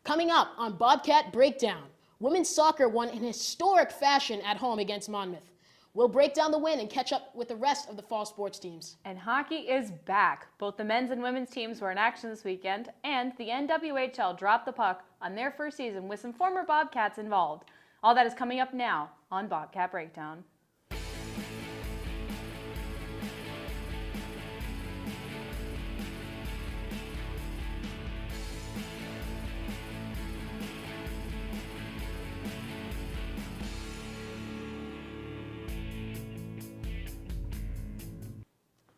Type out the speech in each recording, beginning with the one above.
Coming up on Bobcat Breakdown, women's soccer won in historic fashion at home against Monmouth. We'll break down the win and catch up with the rest of the fall sports teams. And hockey is back. Both the men's and women's teams were in action this weekend, and the NWHL dropped the puck on their first season with some former Bobcats involved. All that is coming up now on Bobcat Breakdown.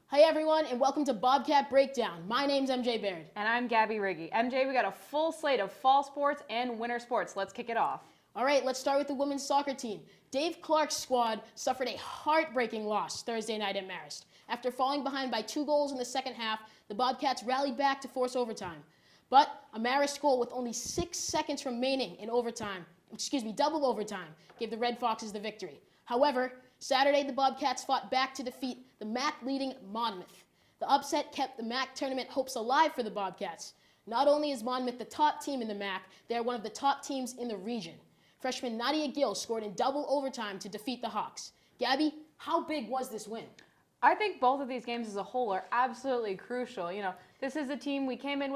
Hi everyone, and welcome to Bobcat Breakdown. My name's MJ Baird. And I'm Gabbi Riggi. MJ, we got a full slate of fall sports and winter sports. Let's kick it off. All right, let's start with the women's soccer team. Dave Clark's squad suffered a heartbreaking loss Thursday night at Marist. After falling behind by 2 goals in the second half, the Bobcats rallied back to force overtime. But a Marist goal with only 6 seconds remaining in double overtime, gave the Red Foxes the victory. However, Saturday, the Bobcats fought back to defeat the MAAC-leading Monmouth. The upset kept the MAAC tournament hopes alive for the Bobcats. Not only is Monmouth the top team in the MAAC, they are one of the top teams in the region. Freshman Nadia Gill scored in double overtime to defeat the Hawks. Gabby, how big was this win? I think both of these games as a whole are absolutely crucial. You know, this is a team they came in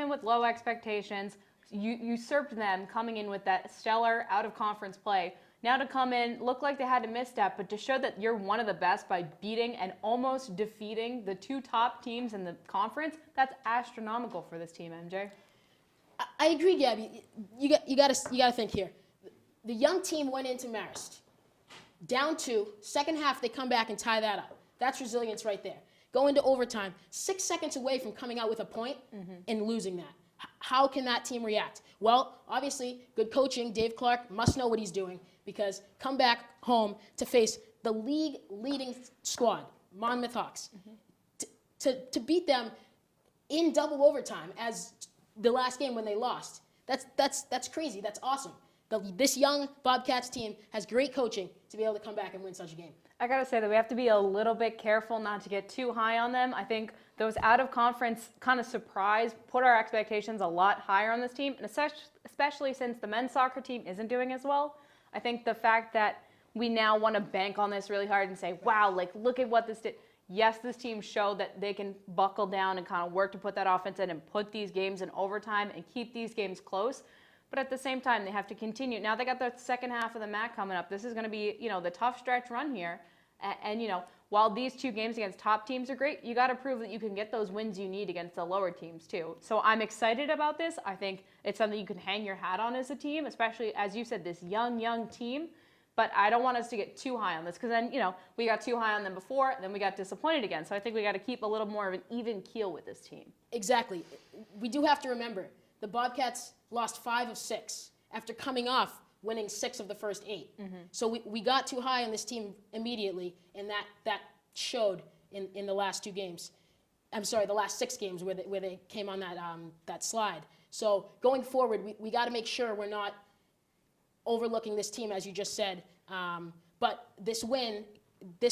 with low expectations. You usurped them coming in with that stellar out-of-conference play. Now to come in, look like they had a misstep, but to show that you're one of the best by beating and almost defeating the 2 top teams in the conference, that's astronomical for this team, MJ. I agree, Gabby. You got to think here. The young team went into Marist. Down 2, second half they come back and tie that up. That's resilience right there. Go into overtime, 6 seconds away from coming out with a point and losing that. How can that team react? Well, obviously, good coaching. Dave Clark must know what he's doing because come back home to face the league-leading squad, Monmouth Hawks, to beat them in double overtime as the last game when they lost. That's crazy. That's awesome. This young Bobcats team has great coaching to be able to come back and win such a game. I got to say that we have to be a little bit careful not to get too high on them. I think those out-of-conference kind of surprise put our expectations a lot higher on this team, and especially since the men's soccer team isn't doing as well. I think the fact that we now want to bank on this really hard and say, wow, like look at what this did. Yes, this team showed that they can buckle down and kind of work to put that offense in and put these games in overtime and keep these games close. But at the same time, they have to continue. Now they got the second half of the MAAC coming up. This is going to be, the tough stretch run here. And while these 2 games against top teams are great, you got to prove that you can get those wins you need against the lower teams too. So I'm excited about this. I think it's something you can hang your hat on as a team, especially as you said, this young team. But I don't want us to get too high on this because then, we got too high on them before, then we got disappointed again. So I think we got to keep a little more of an even keel with this team. Exactly. We do have to remember the Bobcats lost 5 of 6 after coming off winning 6 of the first 8. So we got too high on this team immediately, and that showed in the last 2 games. I'm sorry, the last 6 games where they came on that slide. So going forward, we got to make sure we're not overlooking this team, as you just said. But this win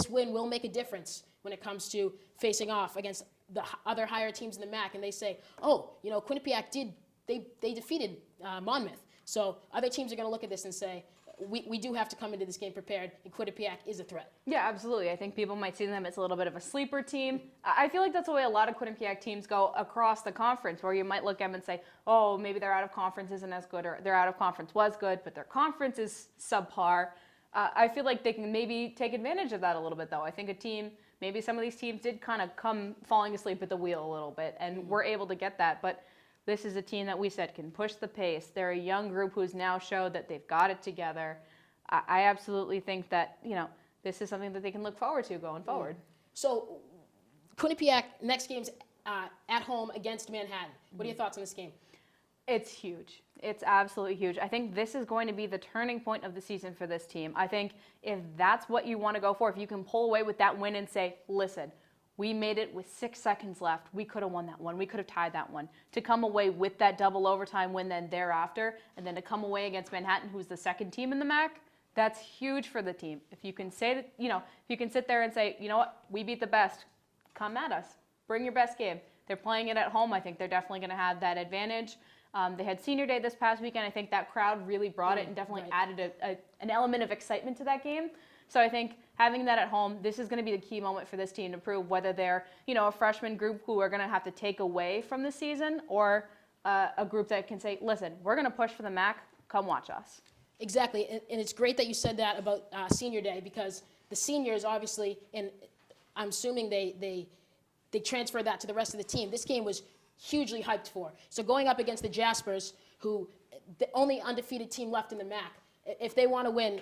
will make a difference when it comes to facing off against the other higher teams in the MAAC, and they say, oh, Quinnipiac they defeated Monmouth. So other teams are going to look at this and say, we do have to come into this game prepared, and Quinnipiac is a threat. Yeah, absolutely. I think people might see them as a little bit of a sleeper team. I feel like that's the way a lot of Quinnipiac teams go across the conference, where you might look at them and say, oh, maybe their out-of-conference isn't as good, or their out-of-conference was good, but their conference is subpar. I feel like they can maybe take advantage of that a little bit, though. I think maybe some of these teams did kind of come falling asleep at the wheel a little bit, and were able to get that. But this is a team that we said can push the pace. They're a young group who's now showed that they've got it together. I absolutely think that, this is something that they can look forward to going forward. So Quinnipiac, next game's at home against Manhattan. What are your thoughts on this game? It's huge. It's absolutely huge. I think this is going to be the turning point of the season for this team. I think if that's what you want to go for, if you can pull away with that win and say, listen, we made it with 6 seconds left. We could have won that one. We could have tied that one. To come away with that double overtime win then thereafter, and then to come away against Manhattan, who's the second team in the MAAC, that's huge for the team. If you can say that, if you can sit there and say, you know what, we beat the best, come at us. Bring your best game. They're playing it at home. I think they're definitely going to have that advantage. They had senior day this past weekend. I think that crowd really brought it and definitely added an element of excitement to that game. So I think having that at home, this is going to be the key moment for this team to prove whether they're, a freshman group who are going to have to take away from the season, or a group that can say, listen, we're going to push for the MAAC. Come watch us. Exactly, and it's great that you said that about senior day, because the seniors obviously, and I'm assuming they transferred that to the rest of the team. This game was hugely hyped for. So going up against the Jaspers, who the only undefeated team left in the MAAC, if they want to win,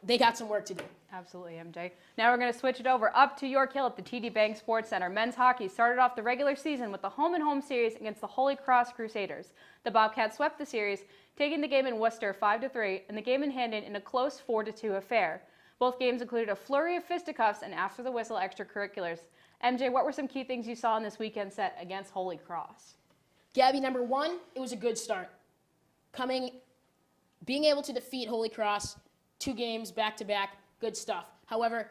they got some work to do. Absolutely, MJ. Now we're going to switch it over up to York Hill at the TD Bank Sports Center. Men's hockey started off the regular season with the home-and-home series against the Holy Cross Crusaders. The Bobcats swept the series, taking the game in Worcester 5-3 and the game in Handon in a close 4-2 affair. Both games included a flurry of fisticuffs and after-the-whistle extracurriculars. MJ, what were some key things you saw in this weekend set against Holy Cross? Gabby, number one, it was a good start. Being able to defeat Holy Cross 2 games back-to-back, good stuff. However,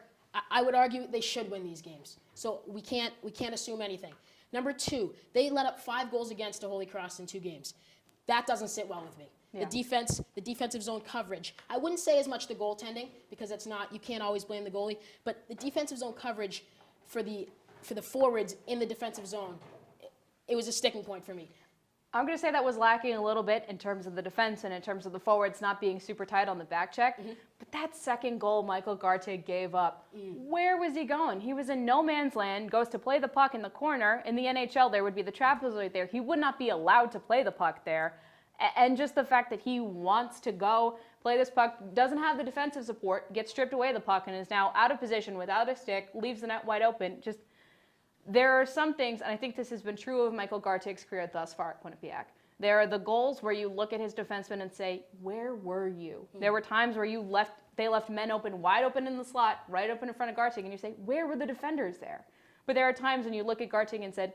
I would argue they should win these games. So we can't assume anything. Number 2, they let up 5 goals against to Holy Cross in 2 games. That doesn't sit well with me. Yeah. The defensive zone coverage. I wouldn't say as much the goaltending, because you can't always blame the goalie, but the defensive zone coverage for the forwards in the defensive zone, it was a sticking point for me. I'm going to say that was lacking a little bit in terms of the defense and in terms of the forwards not being super tight on the back check. Mm-hmm. But that second goal Michael Gartig gave up, where was he going? He was in no man's land, goes to play the puck in the corner. In the NHL, there would be the trapezoid there. He would not be allowed to play the puck there. And just the fact that he wants to go play this puck, doesn't have the defensive support, gets stripped away the puck, and is now out of position without a stick, leaves the net wide open. There are some things, and I think this has been true of Michael Gartig's career thus far at Quinnipiac. There are the goals where you look at his defenseman and say, where were you? There were times where they left men open, wide open in the slot, right open in front of Gartig, and you say, where were the defenders there? But there are times when you look at Gartig and said,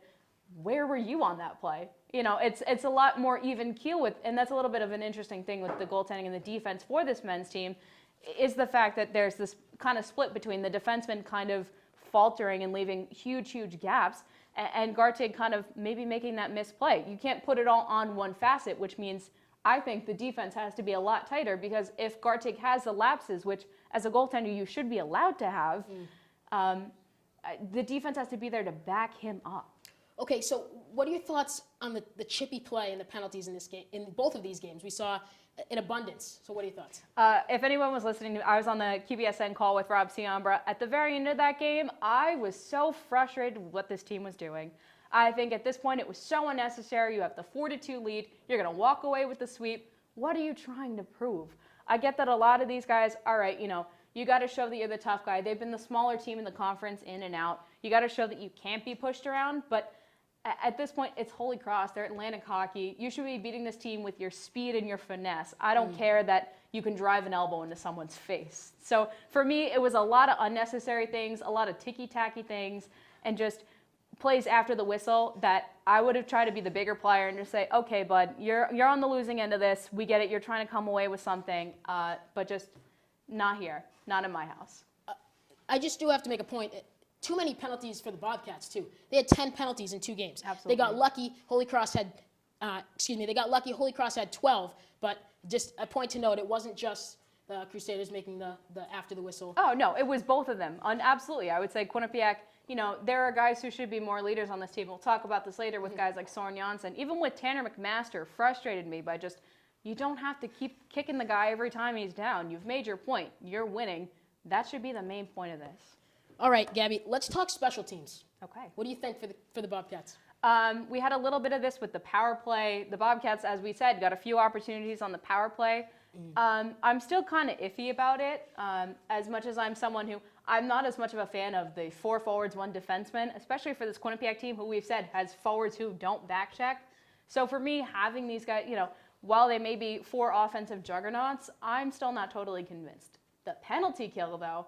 where were you on that play? It's a lot more even keel with, and that's a little bit of an interesting thing with the goaltending and the defense for this men's team, is the fact that there's this kind of split between the defenseman kind of faltering and leaving huge gaps, and Gartig kind of maybe making that misplay. You can't put it all on one facet, which means I think the defense has to be a lot tighter, because if Gartig has the lapses, which as a goaltender you should be allowed to have, the defense has to be there to back him up. Okay, so what are your thoughts on the chippy play and the penalties in this game? In both of these games, we saw in abundance. So what are your thoughts? If anyone was listening, I was on the QBSN call with Rob Ciambra. At the very end of that game, I was so frustrated with what this team was doing. I think at this point it was so unnecessary. You have the 4-2 lead. You're going to walk away with the sweep. What are you trying to prove? I get that a lot of these guys, all right, you got to show that you're the tough guy. They've been the smaller team in the conference, in and out. You got to show that you can't be pushed around, but at this point, it's Holy Cross. They're Atlantic hockey. You should be beating this team with your speed and your finesse. I don't care that you can drive an elbow into someone's face. So for me, it was a lot of unnecessary things, a lot of ticky-tacky things, and just plays after the whistle that I would have tried to be the bigger player and just say, okay, bud, you're on the losing end of this. We get it. You're trying to come away with something, but just not here, not in my house. I just do have to make a point. Too many penalties for the Bobcats too. They had 10 penalties in 2 games. Absolutely. They got lucky. Holy Cross had, They got lucky. Holy Cross had 12. But just a point to note: it wasn't just the Crusaders making the after the whistle. Oh no, it was both of them. Absolutely, I would say Quinnipiac. There are guys who should be more leaders on this team. We'll talk about this later with guys like Soren Janssen. Even with Tanner McMaster, frustrated me by just, you don't have to keep kicking the guy every time he's down. You've made your point. You're winning. That should be the main point of this. All right, Gabby, let's talk special teams. Okay. What do you think for the Bobcats? We had a little bit of this with the power play. The Bobcats, as we said, got a few opportunities on the power play. I'm still kind of iffy about it, as much as I'm someone who, I'm not as much of a fan of the 4 forwards, 1 defenseman, especially for this Quinnipiac team who we've said has forwards who don't back check. So for me, having these guys, while they may be 4 offensive juggernauts, I'm still not totally convinced. The penalty kill, though,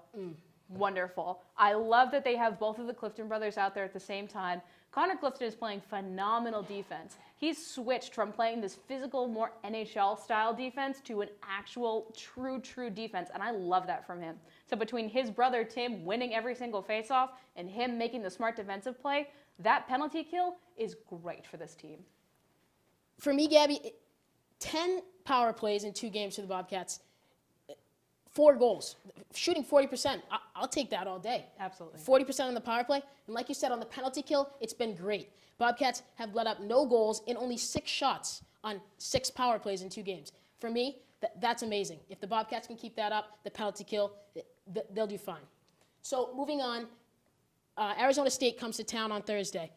wonderful. I love that they have both of the Clifton brothers out there at the same time. Connor Clifton is playing phenomenal defense. He's switched from playing this physical, more NHL-style defense to an actual, true defense, and I love that from him. So between his brother Tim winning every single faceoff and him making the smart defensive play, that penalty kill is great for this team. For me, Gabby, 10 power plays in 2 games for the Bobcats, 4 goals, shooting 40%. I'll take that all day. Absolutely. 40% on the power play. And like you said, on the penalty kill, it's been great. Bobcats have let up no goals in only 6 shots on 6 power plays in 2 games. For me, that's amazing. If the Bobcats can keep that up, the penalty kill, they'll do fine. So moving on, Arizona State comes to town on Thursday.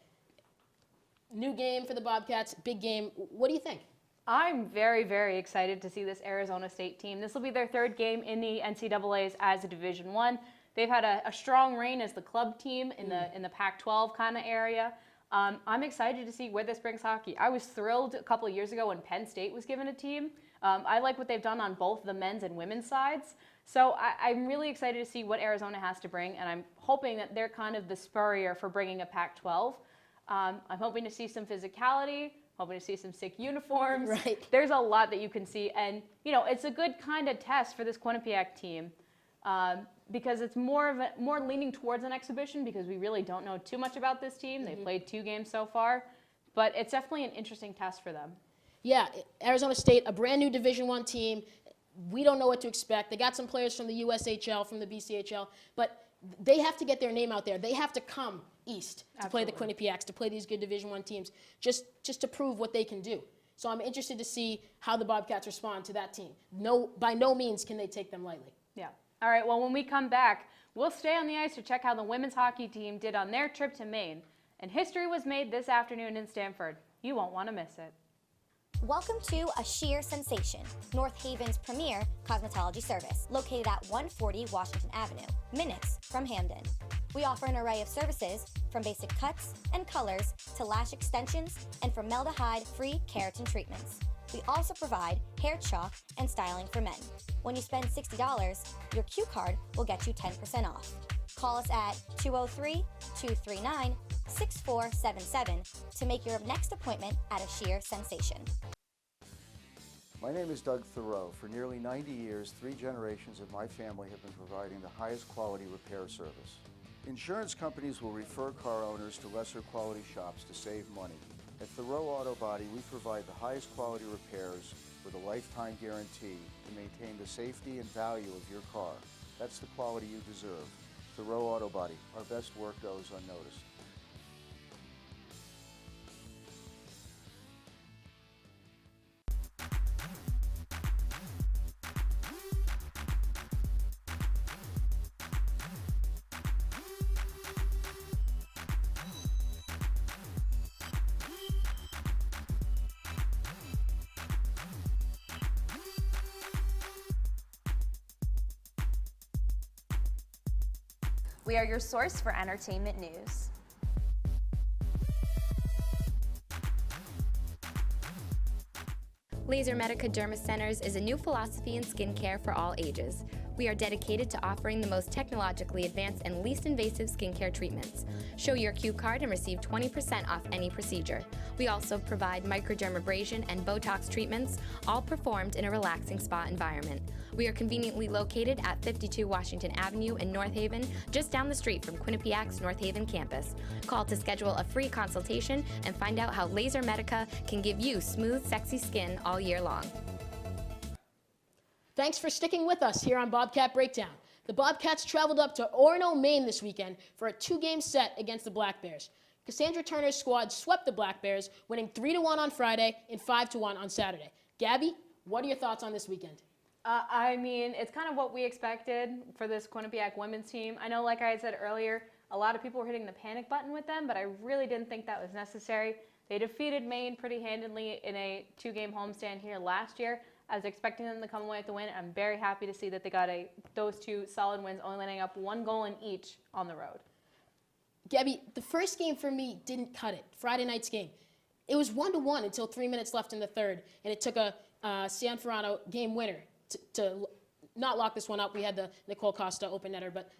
New game for the Bobcats, big game. What do you think? I'm very, very excited to see this Arizona State team. This will be their 3rd game in the NCAAs as a Division I. They've had a strong reign as the club team in the Pac-12 kind of area. I'm excited to see where this brings hockey. I was thrilled a couple of years ago when Penn State was given a team. I like what they've done on both the men's and women's sides. So I'm really excited to see what Arizona has to bring, and I'm hoping that they're kind of the spurrier for bringing a Pac-12. I'm hoping to see some physicality, hoping to see some sick uniforms. Right. There's a lot that you can see, and it's a good kind of test for this Quinnipiac team because it's more leaning towards an exhibition because we really don't know too much about this team. They've played 2 games so far, but it's definitely an interesting test for them. Yeah, Arizona State, a brand new Division I team. We don't know what to expect. They got some players from the USHL, from the BCHL, but they have to get their name out there. They have to come east to play the Quinnipiacs, to play these good Division I teams, just to prove what they can do. So I'm interested to see how the Bobcats respond to that team. By no means can they take them lightly. Yeah. All right, well, when we come back, we'll stay on the ice to check how the women's hockey team did on their trip to Maine. And history was made this afternoon in Stamford. You won't want to miss it. Welcome to A Sheer Sensation, North Haven's premier cosmetology service, located at 140 Washington Avenue, minutes from Hamden. We offer an array of services, from basic cuts and colors to lash extensions and formaldehyde-free keratin treatments. We also provide hair chalk and styling for men. When you spend $60, your Q card will get you 10% off. Call us at 203-239-6477 to make your next appointment at A Sheer Sensation. My name is Doug Thoreau. For nearly 90 years, 3 generations of my family have been providing the highest quality repair service. Insurance companies will refer car owners to lesser quality shops to save money. At Thoreau Auto Body, we provide the highest quality repairs with a lifetime guarantee to maintain the safety and value of your car. That's the quality you deserve. Thoreau Auto Body, our best work goes unnoticed. We are your source for entertainment news. Laser Medica Derma Centers is a new philosophy in skincare for all ages. We are dedicated to offering the most technologically advanced and least invasive skincare treatments. Show your Q card and receive 20% off any procedure. We also provide microdermabrasion and Botox treatments, all performed in a relaxing spa environment. We are conveniently located at 52 Washington Avenue in North Haven, just down the street from Quinnipiac's North Haven campus. Call to schedule a free consultation and find out how Laser Medica can give you smooth, sexy skin all year long. Thanks for sticking with us here on Bobcat Breakdown. The Bobcats traveled up to Orono, Maine this weekend for a 2-game set against the Black Bears. Cassandra Turner's squad swept the Black Bears, winning 3-1 on Friday and 5-1 on Saturday. Gabby, what are your thoughts on this weekend? I mean, it's kind of what we expected for this Quinnipiac women's team. I know, like I had said earlier, a lot of people were hitting the panic button with them, but I really didn't think that was necessary. They defeated Maine pretty handily in a 2-game homestand here last year. I was expecting them to come away with the win. I'm very happy to see that they got those 2 solid wins, only letting up 1 goal in each on the road. Gabby, the first game for me didn't cut it, Friday night's game. It was 1-1 until 3 minutes left in the third, and it took a San Ferrano game winner to not lock this one up. We had the Nicole Costa open netter, but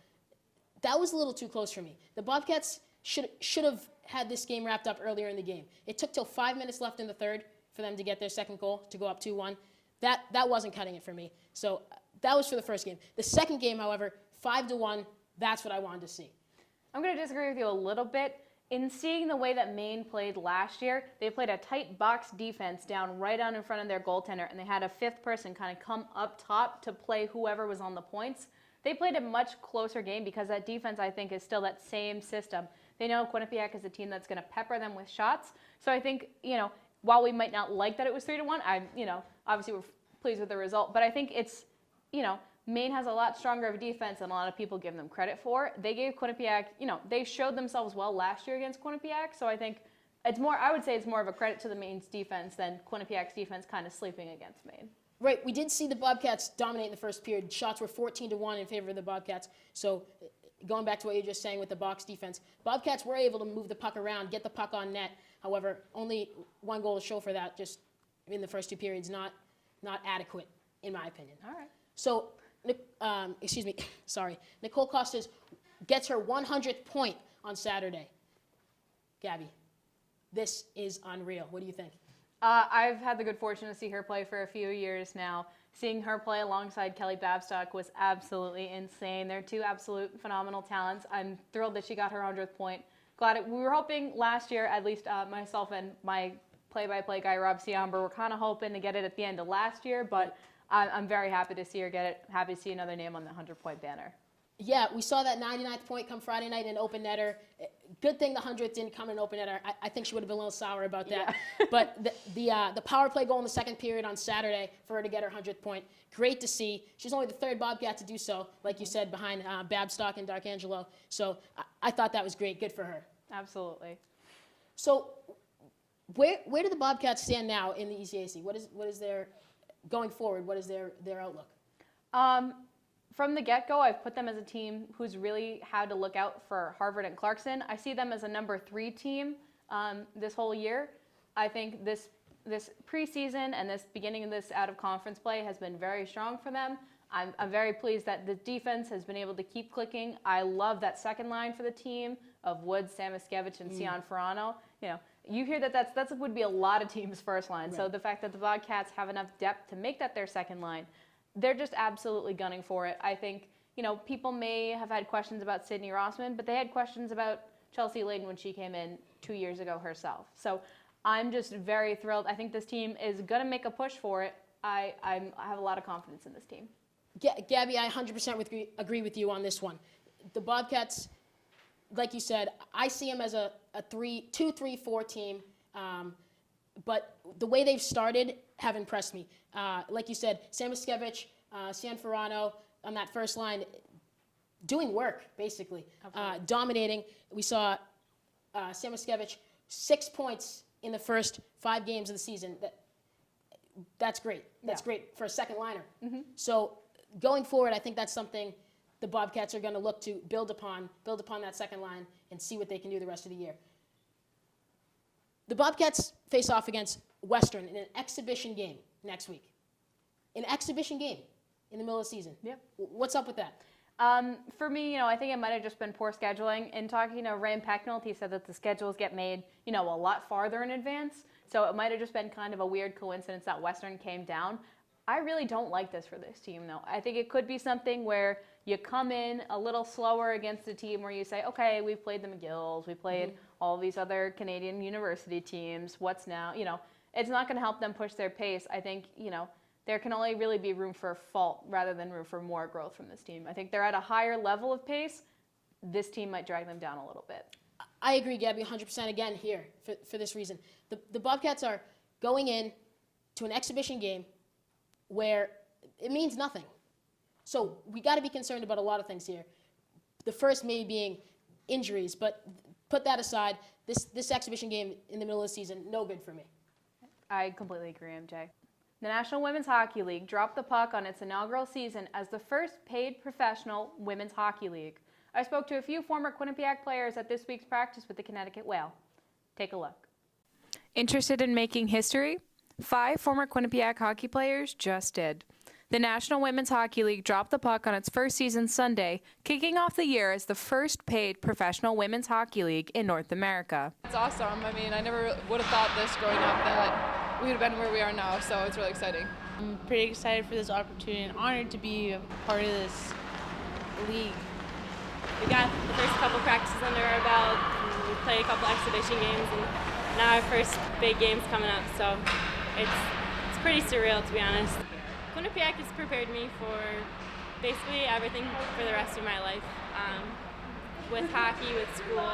that was a little too close for me. The Bobcats should have had this game wrapped up earlier in the game. It took till 5 minutes left in the third for them to get their second goal, to go up 2-1. That wasn't cutting it for me. So that was for the first game. The second game, however, 5-1, that's what I wanted to see. I'm going to disagree with you a little bit. in seeing the way that Maine played last year, they played a tight box defense down in front of their goaltender, and they had a fifth person kind of come up top to play whoever was on the points. They played a much closer game because that defense, I think, is still that same system. They know Quinnipiac is a team that's going to pepper them with shots. So I think, while we might not like that it was 3-1, obviously we're pleased with the result. But I think it's, Maine has a lot stronger of a defense than a lot of people give them credit for. They gave Quinnipiac, they showed themselves well last year against Quinnipiac. So I think I would say it's more of a credit to the Maine's defense than Quinnipiac's defense kind of sleeping against Maine. Right, we did see the Bobcats dominate in the first period. Shots were 14-1 in favor of the Bobcats. So going back to what you're just saying with the box defense, Bobcats were able to move the puck around, get the puck on net. However, only one goal to show for that, just in the first two periods, not adequate, in my opinion. All right. So, Nicole Costas gets her 100th point on Saturday. Gabby, this is unreal. What do you think? I've had the good fortune to see her play for a few years now. Seeing her play alongside Kelly Babstock was absolutely insane. They're two absolute phenomenal talents. I'm thrilled that she got her 100th point. We were hoping last year, at least myself and my play-by-play guy, Rob Ciamber, were kind of hoping to get it at the end of last year, but I'm very happy to see her get it. Happy to see another name on the 100-point banner. Yeah, we saw that 99th point come Friday night in open netter. Good thing the 100th didn't come in open netter. I think she would have been a little sour about that. Yeah. But the power play goal in the second period on Saturday for her to get her 100th point, great to see. She's only the third Bobcat to do so, like you said, behind Babstock and Darkangelo. So I thought that was great. Good for her. Absolutely. So where do the Bobcats stand now in the ECAC? What is their going forward? What is their outlook? From the get-go, I've put them as a team who's really had to look out for Harvard and Clarkson. I see them as a number 3 team this whole year. I think this preseason and this beginning of this out-of-conference play has been very strong for them. I'm very pleased that the defense has been able to keep clicking. I love that second line for the team of Woods, Samoskevich, and Cian Ferrano. You hear that would be a lot of teams' first line. Right. So the fact that the Bobcats have enough depth to make that their second line, they're just absolutely gunning for it. I think, people may have had questions about Sydney Rossman, but they had questions about Chelsea Layden when she came in 2 years ago herself. So I'm just very thrilled. I think this team is going to make a push for it. I have a lot of confidence in this team. Gabby, I 100% agree with you on this one. The Bobcats, like you said, I see them as a 2-3-4 team. But the way they've started have impressed me. Like you said, Samoskevich, Cian Ferrano on that first line, doing work, basically. Dominating. We saw Samoskevich 6 points in the first 5 games of the season. That's great. That's great for a second liner. Mm-hmm. So going forward, I think that's something the Bobcats are going to look to build upon that second line and see what they can do the rest of the year. The Bobcats face off against Western in an exhibition game next week. An exhibition game in the middle of the season. Yep. What's up with that? For me, I think it might have just been poor scheduling. In talking to Ray Pecknold, he said that the schedules get made, a lot farther in advance. So it might have just been kind of a weird coincidence that Western came down. I really don't like this for this team, though. I think it could be something where you come in a little slower against a team where you say, okay, we've played the McGills, we played all these other Canadian university teams. What's now? It's not going to help them push their pace. I think, there can only really be room for fault rather than room for more growth from this team. I think they're at a higher level of pace. This team might drag them down a little bit. I agree, Gabby, 100% again here for this reason. The Bobcats are going in to an exhibition game where it means nothing. So we got to be concerned about a lot of things here. The first maybe being injuries, but put that aside. This exhibition game in the middle of the season, no good for me. I completely agree, MJ. The National Women's Hockey League dropped the puck on its inaugural season as the first paid professional women's hockey league. I spoke to a few former Quinnipiac players at this week's practice with the Connecticut Whale. Take a look. Interested in making history? 5 former Quinnipiac hockey players just did. The National Women's Hockey League dropped the puck on its first season Sunday, kicking off the year as the first paid professional women's hockey league in North America. It's awesome. I mean, I never would have thought this growing up that we would have been where we are now, so it's really exciting. I'm pretty excited for this opportunity and honored to be a part of this league. We got the first couple practices under our belt. We played a couple exhibition games, and now our first big game's coming up, so it's pretty surreal, to be honest. Quinnipiac has prepared me for basically everything for the rest of my life. With hockey, with school,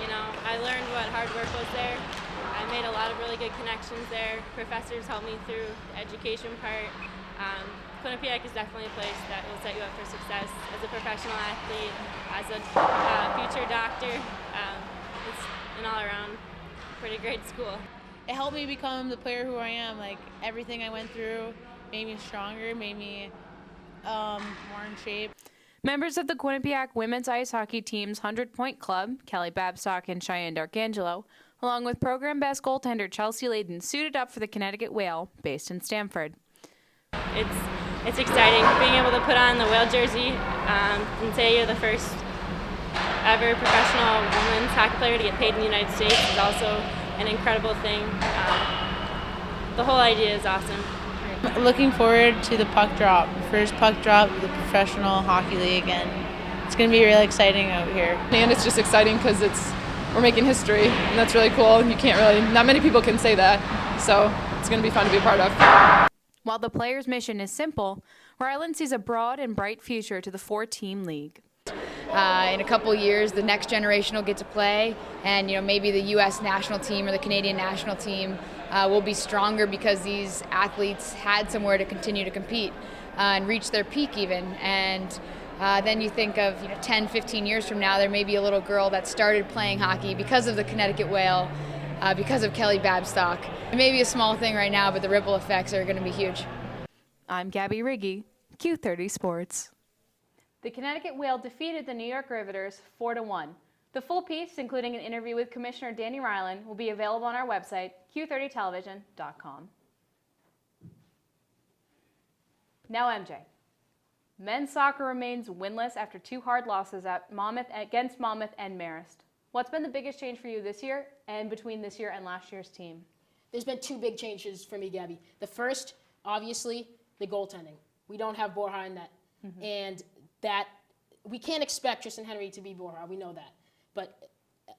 you know, I learned what hard work was there. I made a lot of really good connections there. Professors helped me through the education part. Quinnipiac is definitely a place that will set you up for success as a professional athlete, as a future doctor. It's an all-around pretty great school. It helped me become the player who I am. Like, everything I went through made me stronger, made me more in shape. Members of the Quinnipiac women's ice hockey team's 100-point club, Kelly Babstock and Cheyenne D'Arcangelo, along with program best goaltender Chelsea Layden, suited up for the Connecticut Whale, based in Stamford. It's exciting being able to put on the Whale jersey and say you're the first ever professional women's hockey player to get paid in the United States is also an incredible thing. The whole idea is awesome. Looking forward to the puck drop, first puck drop of the professional hockey league, and it's going to be really exciting out here. And it's just exciting because we're making history, and that's really cool. Not many people can say that, so it's going to be fun to be a part of. While the players' mission is simple, Ryland sees a broad and bright future to the 4-team league. In a couple years, the next generation will get to play, and maybe the U.S. national team or the Canadian national team will be stronger because these athletes had somewhere to continue to compete and reach their peak even. And then you think of 10, 15 years from now, there may be a little girl that started playing hockey because of the Connecticut Whale, because of Kelly Babstock. It may be a small thing right now, but the ripple effects are going to be huge. I'm Gabby Riggi, Q30 Sports. The Connecticut Whale defeated the New York Riveters 4-1. The full piece, including an interview with Commissioner Danny Ryland, will be available on our website, q30television.com. Now MJ. Men's soccer remains winless after 2 hard losses against Monmouth and Marist. What's been the biggest change for you this year and between this year and last year's team? There's been 2 big changes for me, Gabby. The first, obviously, the goaltending. We don't have Borja in net. And that we can't expect Tristan Henry to be Borja. We know that. But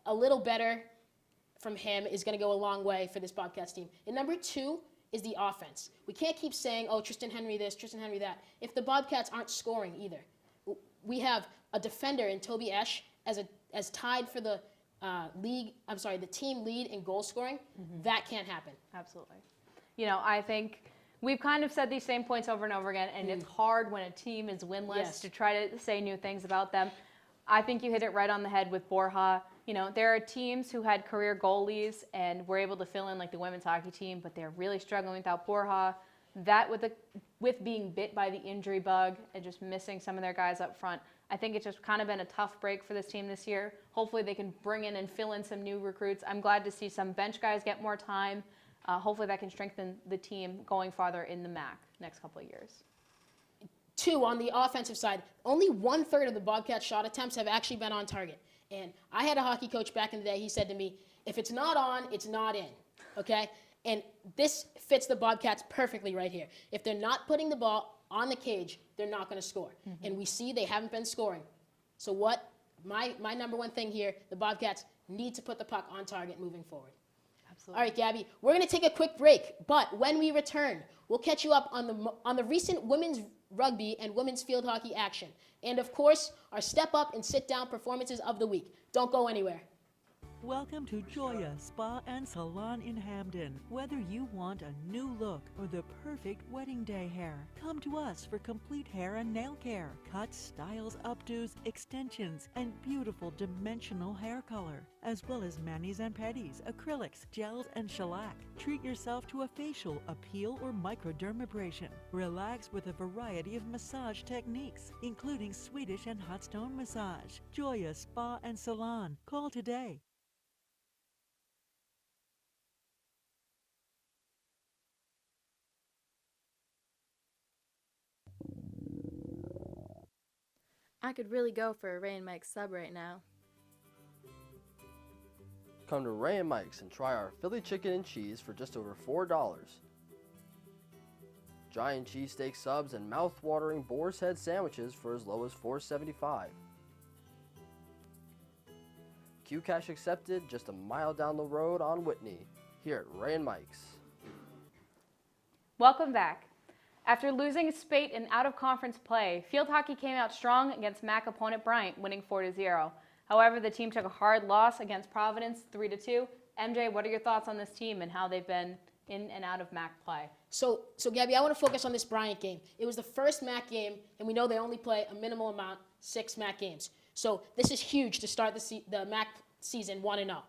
a little better from him is going to go a long way for this Bobcats team. And number 2 is the offense. We can't keep saying, oh, Tristan Henry this, Tristan Henry that, if the Bobcats aren't scoring either. We have a defender in Toby Esch as tied for the the team lead in goal scoring. That can't happen. Absolutely. I think we've kind of said these same points over and over again, and it's hard when a team is winless to try to say new things about them. I think you hit it right on the head with Borja. There are teams who had career goalies and were able to fill in, like the women's hockey team, but they're really struggling without Borja. That with being bit by the injury bug and just missing some of their guys up front, I think it's just kind of been a tough break for this team this year. Hopefully they can bring in and fill in some new recruits. I'm glad to see some bench guys get more time. Hopefully that can strengthen the team going farther in the MAAC next couple of years. 2, on the offensive side, only 1/3 of the Bobcat shot attempts have actually been on target. And I had a hockey coach back in the day. He said to me, if it's not on, it's not in, okay? And this fits the Bobcats perfectly right here. If they're not putting the ball on the cage, they're not going to score. And we see they haven't been scoring. So my number 1 thing here, the Bobcats need to put the puck on target moving forward. Absolutely. All right, Gabby, we're going to take a quick break, but when we return, we'll catch you up on the recent women's rugby and women's field hockey action. And of course, our step up and sit down performances of the week. Don't go anywhere. Welcome to Joya Spa and Salon in Hamden. Whether you want a new look or the perfect wedding day hair, come to us for complete hair and nail care, cuts, styles, updos, extensions, and beautiful dimensional hair color, as well as manis and pedis, acrylics, gels, and shellac. Treat yourself to a facial, a peel, or microdermabrasion. Relax with a variety of massage techniques, including Swedish and hot stone massage. Joya Spa and Salon. Call today. I could really go for a Ray and Mike's sub right now. Come to Ray and Mike's and try our Philly chicken and cheese for just over $4. Giant cheesesteak subs and mouth-watering boar's head sandwiches for as low as $4.75. Q Cash accepted just a mile down the road on Whitney, here at Ray and Mike's. Welcome back. After losing spate in out-of-conference play, field hockey came out strong against MAAC opponent Bryant, winning 4-0. However, the team took a hard loss against Providence, 3-2. MJ, what are your thoughts on this team and how they've been in and out of MAAC play? So Gabby, I want to focus on this Bryant game. It was the first MAAC game, and we know they only play a minimal amount, 6 MAAC games. So this is huge to start the MAAC season 1-0.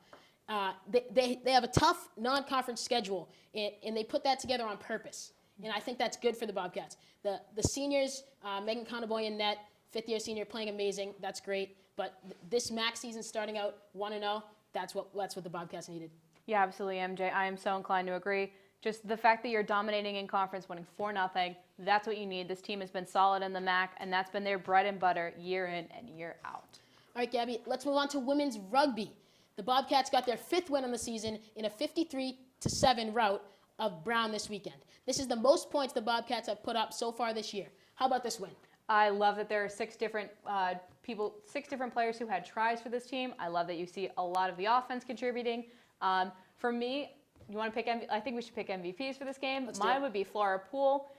They have a tough non-conference schedule, and they put that together on purpose. And I think that's good for the Bobcats. The seniors, Megan Conaboy in net, fifth-year senior, playing amazing. That's great. But this MAAC season starting out 1-0, that's what the Bobcats needed. Yeah, absolutely, MJ. I am so inclined to agree. Just the fact that you're dominating in conference, winning 4-0, that's what you need. This team has been solid in the MAAC, and that's been their bread and butter year in and year out. All right, Gabby, let's move on to women's rugby. The Bobcats got their 5th win on the season in a 53-7 rout of Brown this weekend. This is the most points the Bobcats have put up so far this year. How about this win? I love that there are 6 different players who had tries for this team. I love that you see a lot of the offense contributing. For me, you want to pick? I think we should pick MVPs for this game. Mine would be Flora Poole.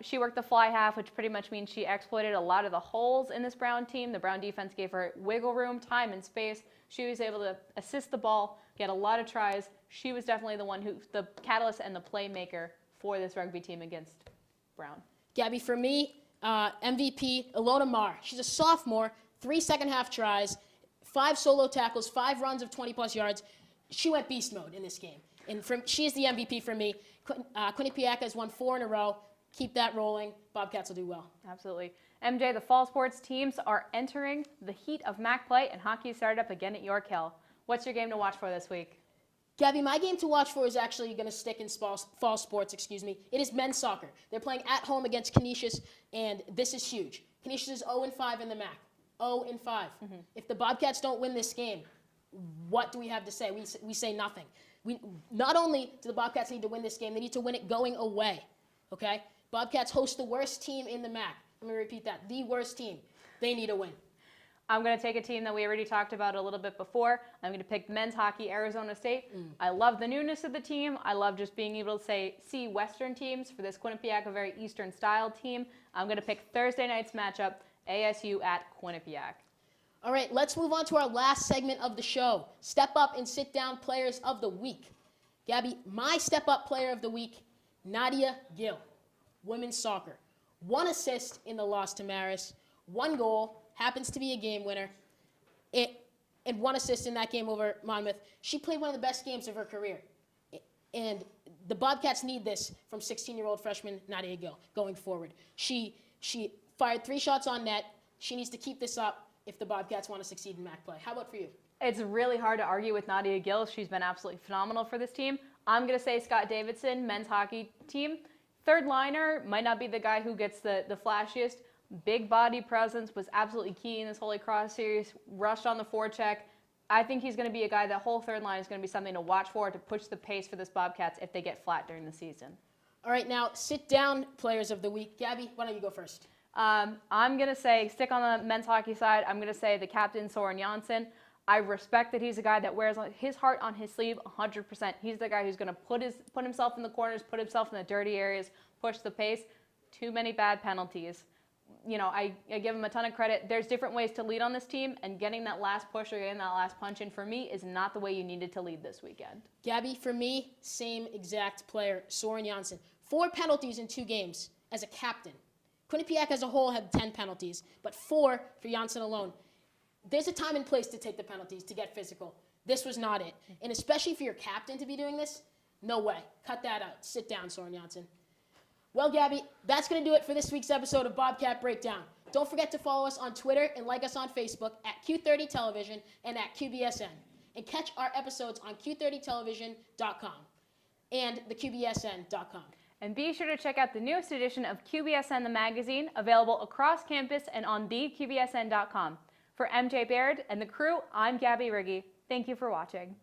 She worked the fly half, which pretty much means she exploited a lot of the holes in this Brown team. The Brown defense gave her wiggle room, time, and space. She was able to assist the ball, get a lot of tries. She was definitely the catalyst and the playmaker for this rugby team against Brown. Gabby, for me, MVP, Ilona Marr. She's a sophomore, 3 second-half tries, 5 solo tackles, 5 runs of 20-plus yards. She went beast mode in this game. And she is the MVP for me. Quinnipiac has won 4 in a row. Keep that rolling. Bobcats will do well. Absolutely. MJ, the fall sports teams are entering the heat of MAAC play, and hockey started up again at York Hill. What's your game to watch for this week? Gabby, my game to watch for is actually going to stick in fall sports, It is men's soccer. They're playing at home against Canisius, and this is huge. Canisius is 0-5 in the MAAC. 0-5. Mm-hmm. If the Bobcats don't win this game, what do we have to say? We say nothing. Not only do the Bobcats need to win this game, they need to win it going away. Okay? Bobcats host the worst team in the MAAC. Let me repeat that. The worst team. They need a win. I'm going to take a team that we already talked about a little bit before. I'm going to pick men's hockey, Arizona State. I love the newness of the team. I love just being able to see Western teams. For this Quinnipiac, a very Eastern-style team. I'm going to pick Thursday night's matchup, ASU at Quinnipiac. All right, let's move on to our last segment of the show. Step up and sit down players of the week. Gabby, my step up player of the week, Nadia Gill, women's soccer. 1 assist in the loss to Marist, 1 goal, happens to be a game winner, and 1 assist in that game over Monmouth. She played one of the best games of her career. And the Bobcats need this from 16-year-old freshman Nadia Gill going forward. She fired 3 shots on net. She needs to keep this up if the Bobcats want to succeed in MAAC play. How about for you? It's really hard to argue with Nadia Gill. She's been absolutely phenomenal for this team. I'm going to say Scott Davidson, men's hockey team. Third liner might not be the guy who gets the flashiest. Big body presence was absolutely key in this Holy Cross series. Rushed on the forecheck. I think he's going to be a guy that whole third line is going to be something to watch for to push the pace for this Bobcats if they get flat during the season. All right, now sit down players of the week. Gabby, why don't you go first? I'm going to say, stick on the men's hockey side, I'm going to say the captain, Soren Janssen. I respect that he's a guy that wears his heart on his sleeve 100%. He's the guy who's going to put himself in the corners, put himself in the dirty areas, push the pace. Too many bad penalties. I give him a ton of credit. There's different ways to lead on this team, and getting that last push or getting that last punch in for me is not the way you needed to lead this weekend. Gabby, for me, same exact player, Soren Janssen. 4 penalties in 2 games as a captain. Quinnipiac as a whole had 10 penalties, but 4 for Janssen alone. There's a time and place to take the penalties, to get physical. This was not it. And especially for your captain to be doing this, no way. Cut that out. Sit down, Soren Janssen. Well, Gabby, that's going to do it for this week's episode of Bobcat Breakdown. Don't forget to follow us on Twitter and like us on Facebook at Q30 Television and at QBSN. And catch our episodes on Q30television.com and the QBSN.com. And be sure to check out the newest edition of QBSN the magazine, available across campus and on theqbsn.com. For MJ Baird and the crew, I'm Gabbi Riggi. Thank you for watching.